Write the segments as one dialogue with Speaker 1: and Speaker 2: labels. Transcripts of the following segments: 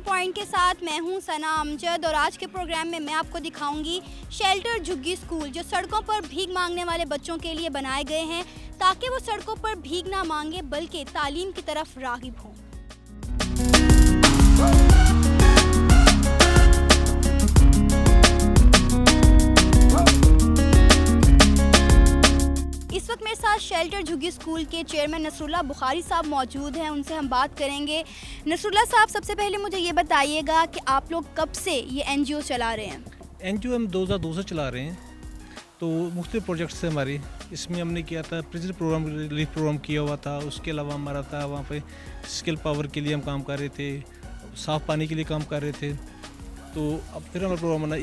Speaker 1: Point के साथ मैं हूं सना अमजद और आज के प्रोग्राम में मैं आपको दिखाऊंगी शेल्टर झुग्गी स्कूल जो सड़कों पर भीख मांगने वाले बच्चों के लिए बनाए गए हैं ताकि वो सड़कों पर भीख ना मांगे बल्कि तालीम की तरफ राग़िब हों। इस वक्त मेरे साथ शेल्टर झुग्गी स्कूल के चेयरमैन नसरुल्लाह बुखारी साहब मौजूद हैं, उनसे हम बात करेंगे। नसरुल्लाह साहब, सबसे पहले मुझे ये बताइएगा कि आप लोग कब से ये एनजीओ चला रहे हैं?
Speaker 2: एनजीओ हम 2002 से चला रहे हैं, तो मुख्तलिफ प्रोजेक्ट्स हैं हमारे। इसमें हमने किया था प्रिजन प्रोग्राम, रिलीफ प्रोग्राम किया हुआ था। उसके अलावा हमारा था वहाँ पे स्किल पावर के लिए हम काम कर रहे थे, साफ़ पानी के लिए काम कर रहे थे। तो अब फिर हमारा प्रोग्राम बना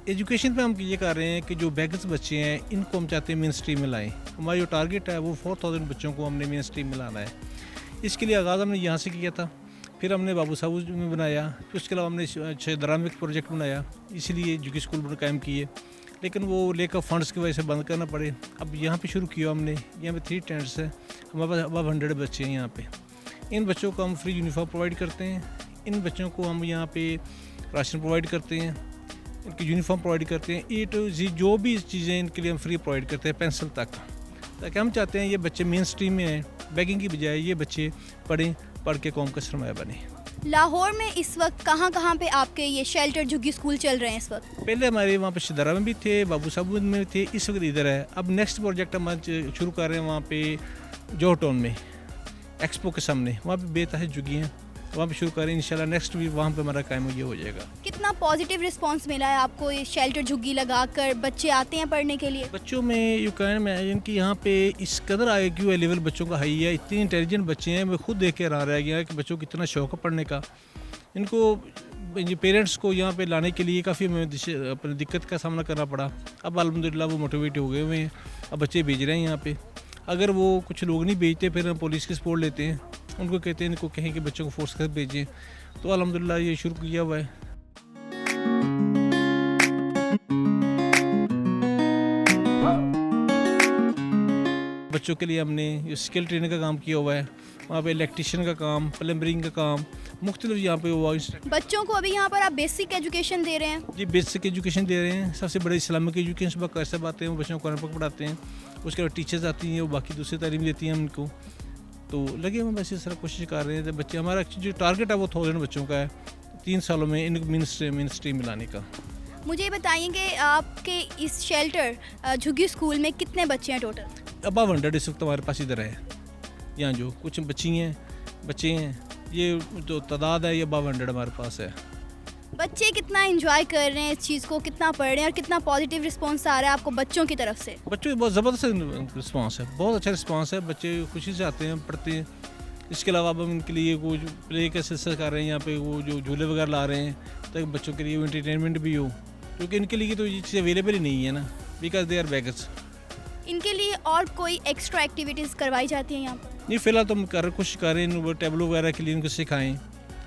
Speaker 2: एजुकेशन पे हम ये कर रहे हैं कि जो बेगर्स बच्चे हैं इनको हम चाहते हैं मेन स्ट्रीम में लाएँ। हमारा जो टारगेट है वो 4000 बच्चों को हमने मेन स्ट्रीम में लाना है। इसके लिए आगाज़ हमने यहाँ से किया था, फिर हमने बाबू साहब में बनाया, फिर उसके अलावा हमने शहदरा में एक प्रोजेक्ट बनाया, इसीलिए झुग्गी स्कूल कायम किए। लेकिन वो लेकर फंड्स की वजह से बंद करना पड़े। अब यहाँ पे शुरू किया हमने, यहाँ पे 3 टेंट्स है, हमारे पास अब 100 बच्चे हैं यहाँ पे। इन बच्चों को हम फ्री यूनिफॉर्म प्रोवाइड करते हैं, इन बच्चों को हम यहाँ पे राशन प्रोवाइड करते हैं, इनकी यूनिफॉर्म प्रोवाइड करते हैं, A to Z जो भी चीज़ें इनके लिए हम फ्री प्रोवाइड करते हैं, पेंसिल तक। ताकि हम चाहते हैं ये बच्चे मेन स्ट्रीम में आएँ, बैगिंग की बजाय ये बच्चे पढ़ के कौम का सरमाया बने।
Speaker 1: लाहौर में इस वक्त कहाँ पे आपके ये शेल्टर झुग्गी स्कूल चल रहे हैं इस वक्त?
Speaker 2: पहले हमारे वहाँ पे शहदरा में भी थे, बाबू साहब में थे, इस वक्त इधर है। अब नेक्स्ट प्रोजेक्ट हम शुरू कर रहे हैं वहाँ पे जोहर टाउन में, एक्सपो के सामने, वहाँ पे बेतहाशा झुग्गी हैं, वहाँ पे शुरू करें इंशाल्लाह। नेक्स्ट वीक वहाँ पे हमारा काम ये हो जाएगा।
Speaker 1: कितना पॉजिटिव रिस्पांस मिला है आपको ये शेल्टर झुग्गी लगाकर? बच्चे आते हैं पढ़ने के लिए?
Speaker 2: बच्चों में यू कैन इमेजिन कि यहाँ पे इस कदर IQ लेवल बच्चों का हाई है, इतने इंटेलिजेंट बच्चे हैं। मैं खुद देख के हैरान रह गया कि बच्चों को कितना शौक है पढ़ने का। इनको पेरेंट्स को यहाँ पे लाने के लिए काफ़ी हमें अपनी दिक्कत का सामना करना पड़ा। अब अल्हम्दुलिल्लाह वो मोटिवेट हो गए हुए हैं, अब बच्चे भेज रहे हैं यहाँ पे। अगर वो कुछ लोग नहीं भेजते फिर हम पुलिस की सपोर्ट लेते हैं, उनको कहते हैं इनको कहें कि बच्चों को फोर्स कर भेजें। तो अल्हम्दुलिल्लाह ये शुरू किया हुआ है। बच्चों के लिए हमने स्किल ट्रेनिंग का काम किया हुआ है, वहाँ पे इलेक्ट्रिशियन का काम, प्लम्बरिंग का काम, मुख्तलिफ यहाँ पे हुआ।
Speaker 1: बच्चों को अभी यहाँ पर आप बेसिक एजुकेशन दे रहे हैं?
Speaker 2: जी, बेसिक एजुकेशन दे रहे हैं। सबसे बड़े इस्लामिक एजुकेशन पर कैसे आते हैं, वो बच्चों को कुरान पाक पढ़ाते हैं। उसके बाद टीचर्स आती हैं, वो बाकी दूसरी तालीम देती हैं उनको। तो लगे हम वैसे सारा कोशिश कर रहे हैं जब बच्चे, हमारा जो टारगेट है वो 1000 बच्चों का है 3 सालों में इनको मेन स्ट्रीम में लाने का।
Speaker 1: मुझे बताइए कि आपके इस शेल्टर झुग्गी स्कूल में कितने बच्चे हैं टोटल?
Speaker 2: अब 100 इस वक्त हमारे पास इधर है। यहाँ जो कुछ बच्चे हैं, ये जो तादाद है ये 100 हमारे पास है।
Speaker 1: बच्चे कितना एंजॉय कर रहे हैं इस चीज़ को, कितना पढ़ रहे हैं और कितना पॉजिटिव रिस्पांस आ रहा है आपको बच्चों की तरफ से?
Speaker 2: बच्चों की बहुत ज़बरदस्त रिस्पांस है, बहुत अच्छा रिस्पांस है। बच्चे खुशी से आते हैं, पढ़ते हैं। इसके अलावा अब हम इनके लिए वो प्ले का सिलसिला कर रहे हैं, यहाँ पे वो जो झूले वगैरह ला रहे हैं ताकि बच्चों के लिए एंटरटेनमेंट भी हो, क्योंकि इनके लिए तो ये चीज़ अवेलेबल ही नहीं है ना, बिकॉज दे आर बेगर्स।
Speaker 1: इनके लिए और कोई एक्स्ट्रा एक्टिविटीज़ करवाई जाती हैं यहाँ पर?
Speaker 2: नहीं, फ़िलहाल तो हम कोशिश कर रहे हैं टेबलो वगैरह के लिए इनको सिखाएं।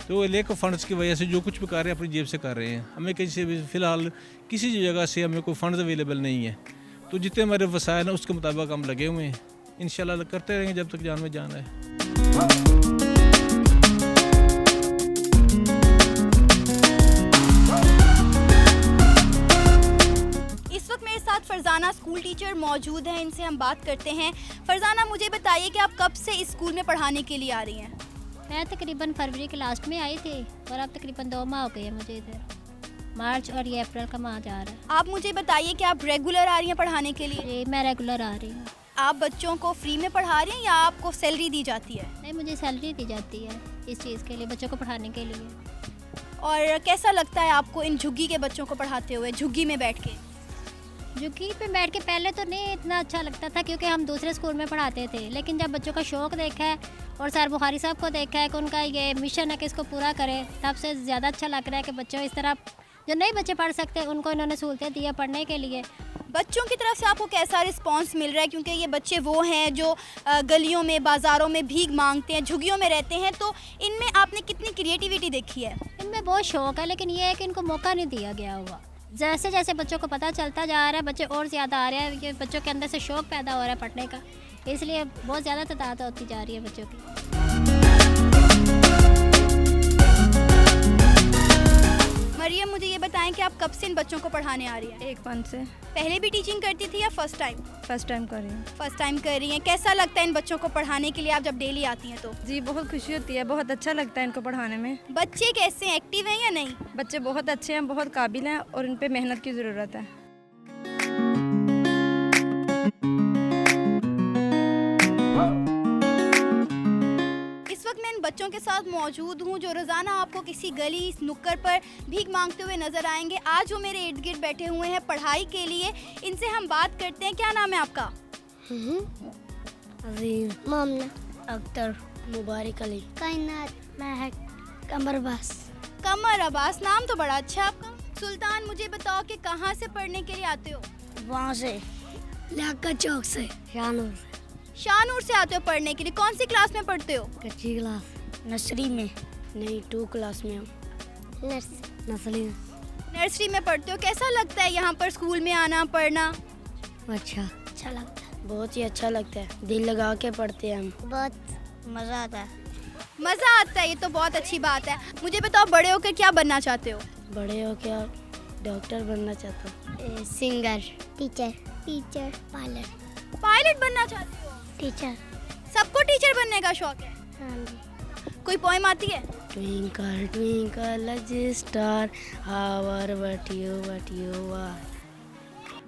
Speaker 2: तो लेकर फंड्स की वजह से जो कुछ भी कर रहे हैं अपनी जेब से कर रहे हैं। हमें कहीं से भी फ़िलहाल किसी जगह से हमें कोई फंड्स अवेलेबल नहीं है। तो जितने हमारे वसाइल हैं उसके मुताबिक हम लगे हुए हैं, इंशाल्लाह करते रहेंगे जब तक जान में जान है।
Speaker 1: इस वक्त मेरे साथ फरजाना स्कूल टीचर मौजूद हैं, इनसे हम बात करते हैं। फरजाना, मुझे बताइए कि आप कब से इस स्कूल में पढ़ाने के लिए आ रही हैं?
Speaker 3: मैं तकरीबन फरवरी के लास्ट में आई थी और अब तकरीबन 2 माह हो गए हैं मुझे इधर। मार्च और ये अप्रैल का माह जा रहा है।
Speaker 1: आप मुझे बताइए कि आप रेगुलर आ रही हैं पढ़ाने के लिए?
Speaker 3: जी, मैं रेगुलर आ रही हूँ।
Speaker 1: आप बच्चों को फ्री में पढ़ा रही हैं या आपको सैलरी दी जाती है?
Speaker 3: नहीं, मुझे सैलरी दी जाती है इस चीज़ के लिए, बच्चों को पढ़ाने के लिए।
Speaker 1: और कैसा लगता है आपको इन झुग्गी के बच्चों को पढ़ाते हुए, झुग्गी में बैठ के?
Speaker 3: झुग्गी पे बैठ के पहले तो नहीं इतना अच्छा लगता था क्योंकि हम दूसरे स्कूल में पढ़ाते थे, लेकिन जब बच्चों का शौक़ देखा है और सर बुखारी साहब को देखा है कि उनका ये मिशन है कि इसको पूरा करें, तब से ज़्यादा अच्छा लग रहा है कि बच्चों इस तरह जो नए बच्चे पढ़ सकते उनको इन्होंने सहूलतें दी है पढ़ने के लिए।
Speaker 1: बच्चों की तरफ से आपको कैसा रिस्पांस मिल रहा है? क्योंकि ये बच्चे वो हैं जो गलियों में, बाज़ारों में भीख मांगते हैं, झुग्गियों में रहते हैं, तो इनमें आपने कितनी क्रिएटिविटी देखी है?
Speaker 3: इनमें बहुत शौक़ है, लेकिन ये है कि इनको मौका नहीं दिया गया हुआ। जैसे जैसे बच्चों को पता चलता जा रहा है, बच्चे और ज़्यादा आ रहे हैं, कि बच्चों के अंदर से शौक़ पैदा हो रहा है पढ़ने का, इसलिए बहुत ज़्यादा तादाद होती जा रही है बच्चों की।
Speaker 1: मरियम, मुझे ये बताएं कि आप कब से इन बच्चों को पढ़ाने आ रही हैं?
Speaker 4: 1 मंथ से।
Speaker 1: पहले भी टीचिंग करती थी या फर्स्ट टाइम?
Speaker 4: फर्स्ट टाइम कर रही हूँ।
Speaker 1: फर्स्ट टाइम कर रही हैं। कैसा लगता है इन बच्चों को पढ़ाने के लिए आप जब डेली आती हैं तो?
Speaker 4: जी बहुत खुशी होती है, बहुत अच्छा लगता है इनको पढ़ाने में।
Speaker 1: बच्चे कैसे हैं, एक्टिव हैं या नहीं?
Speaker 4: बच्चे बहुत अच्छे हैं, बहुत काबिल हैं और इन पे मेहनत की ज़रूरत है।
Speaker 1: इस वक्त मैं इन बच्चों के साथ मौजूद हूँ जो रोज़ाना आपको किसी गली नुक्कड़ पर भीख मांगते हुए नज़र आएंगे। आज वो मेरे इर्द गिर्द बैठे हुए हैं पढ़ाई के लिए। इनसे हम बात करते हैं। क्या नाम है आपका?
Speaker 5: अजीम, मामना, अख्तर, मुबारक अली, कायनात, महक, कमर अब्बास।
Speaker 1: कमर अब्बास, नाम तो बड़ा अच्छा है आपका। सुल्तान, मुझे बताओ कि कहाँ से पढ़ने के लिए आते हो?
Speaker 5: वहाँ से, लियाकत चौक से, शानूर से।
Speaker 1: शाहनूर से आते हो पढ़ने के लिए। कौन सी क्लास में पढ़ते हो?
Speaker 5: कच्ची क्लास, नर्सरी में। नहीं, 2 क्लास में हूँ। नर्सरी में।
Speaker 1: नर्सरी में पढ़ते हो। कैसा लगता है यहाँ पर स्कूल में आना पढ़ना?
Speaker 5: अच्छा लगता है, बहुत ही अच्छा लगता है। दिल लगा के पढ़ते हैं हम, बहुत मज़ा आता है।
Speaker 1: मज़ा आता है, ये तो बहुत अच्छी बात है। मुझे बताओ, बड़े होकर क्या बनना चाहते हो?
Speaker 5: बड़े हो क्या डॉक्टर बनना चाहता हूँ।
Speaker 6: Singer, teacher, pilot.
Speaker 1: पायलट बनना चाहते हो?
Speaker 6: टीचर।
Speaker 1: सबको टीचर बनने का शौक है।
Speaker 6: हाँ जी।
Speaker 1: कोई पोएम आती है?
Speaker 5: Twinkle twinkle little star, how are what you are.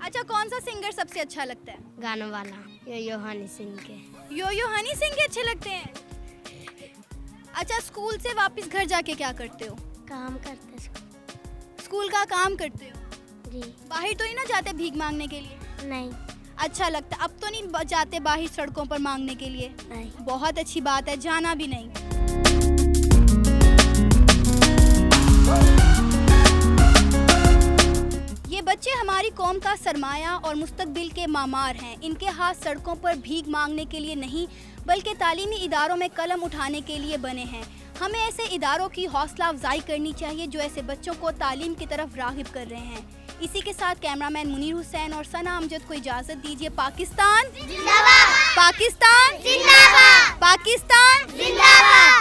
Speaker 1: अच्छा, कौन सा सिंगर सबसे अच्छा लगता है?
Speaker 6: गानों वाला यो हनी सिंह के।
Speaker 1: यो हनी सिंह के अच्छे लगते हैं। अच्छा, स्कूल से वापस घर जाके क्या करते हो?
Speaker 6: काम करते
Speaker 1: स्कूल का काम करते हो?
Speaker 6: जी।
Speaker 1: बाहर तो नहीं ना जाते भीख मांगने के लिए?
Speaker 6: नहीं।
Speaker 1: अच्छा लगता है। अब तो नहीं जाते बाहर सड़कों पर मांगने के लिए?
Speaker 6: नहीं।
Speaker 1: बहुत अच्छी बात है, जाना भी नहीं। ये बच्चे हमारी कौम का सरमाया और मुस्तकबिल के मामार हैं। इनके हाथ सड़कों पर भीख मांगने के लिए नहीं बल्कि तालीमी इदारों में कलम उठाने के लिए बने हैं। हमें ऐसे इदारों की हौसला अफजाई करनी चाहिए जो ऐसे बच्चों को तालीम की तरफ राग़िब कर रहे हैं। इसी के साथ कैमरामैन मुनीर हुसैन और सना अमजद को इजाज़त दीजिए। पाकिस्तान जिंदाबाद! पाकिस्तान जिंदाबाद! पाकिस्तान जिंदाबाद!